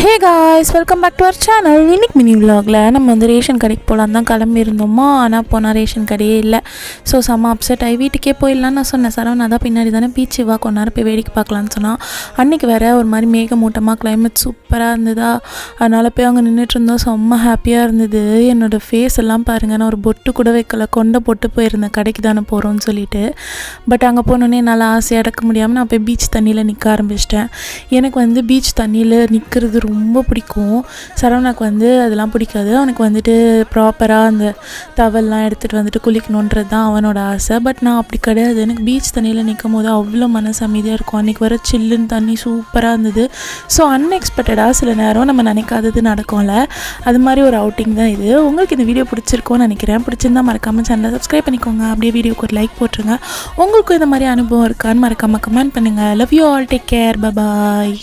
Hey guys, welcome back to our channel. இன்னைக்கு mini விலாகில் நம்ம ரேஷன் கடைக்கு போகலான்னு தான் கிளம்பியிருந்தோமா. ஆனால் போனால் ரேஷன் கடையே இல்லை. ஸோ செம்ம அப்செட் ஆகி வீட்டுக்கே போயிடலான்னு நான் சொன்னேன். சரவணா தான் பின்னாடி தானே பீச்சு வா கொஞ்ச நேரம் போய் வேடிக்கை பார்க்கலான்னு சொன்னால். அன்றைக்கி வேறு ஒரு மாதிரி மேகமூட்டமாக கிளைமேட் சூப்பராக இருந்ததா. அதனால் போய் அங்கே நின்றுட்டு இருந்தோம். செம்ம ஹாப்பியாக இருந்தது. என்னோடய ஃபேஸ் எல்லாம் பாருங்கள், நான் ஒரு பொட்டு கூட வைக்கல, கொண்டை போட்டு போயிருந்தேன் கடைக்கு தானே போகிறோன்னு சொல்லிட்டு. பட் அங்கே போனோன்னே என்னால் ஆசையாக அடக்க முடியாமல் நான் போய் பீச் தண்ணியில் நிற்க ஆரம்பிச்சிட்டேன். எனக்கு பீச் தண்ணியில் நிற்கிறது ரொம்ப பிடிக்கும். சரவணாக்கு அதெல்லாம் பிடிக்காது. அவனுக்கு ப்ராப்பராக அந்த டவல்லாம் எடுத்துகிட்டு குளிக்கணுன்றது தான் அவனோட ஆசை. பட் நான் அப்படி கிடையாது. எனக்கு பீச் தண்ணியில் நிற்கும் போது அவ்வளோ மனசு அமைதியாக இருக்கும். அன்றைக்கி வர சில்லுன்னு தண்ணி சூப்பராக இருந்தது. ஸோ அன்எக்ஸ்பெக்டடாக சில நேரம் நம்ம நினைக்காதது நடக்கும்ல, அது மாதிரி ஒரு அவுட்டிங் தான் இது. உங்களுக்கு இந்த வீடியோ பிடிச்சிருக்கோன்னு நினைக்கிறேன். பிடிச்சிருந்தால் மறக்காமல் சேனலை சப்ஸ்கிரைப் பண்ணிக்கோங்க. அப்படியே வீடியோக்கு ஒரு லைக் போட்டுருங்க. உங்களுக்கும் இந்த மாதிரி அனுபவம் இருக்கான்னு மறக்காமல் கமெண்ட் பண்ணுங்கள். Love you all, take care, bye.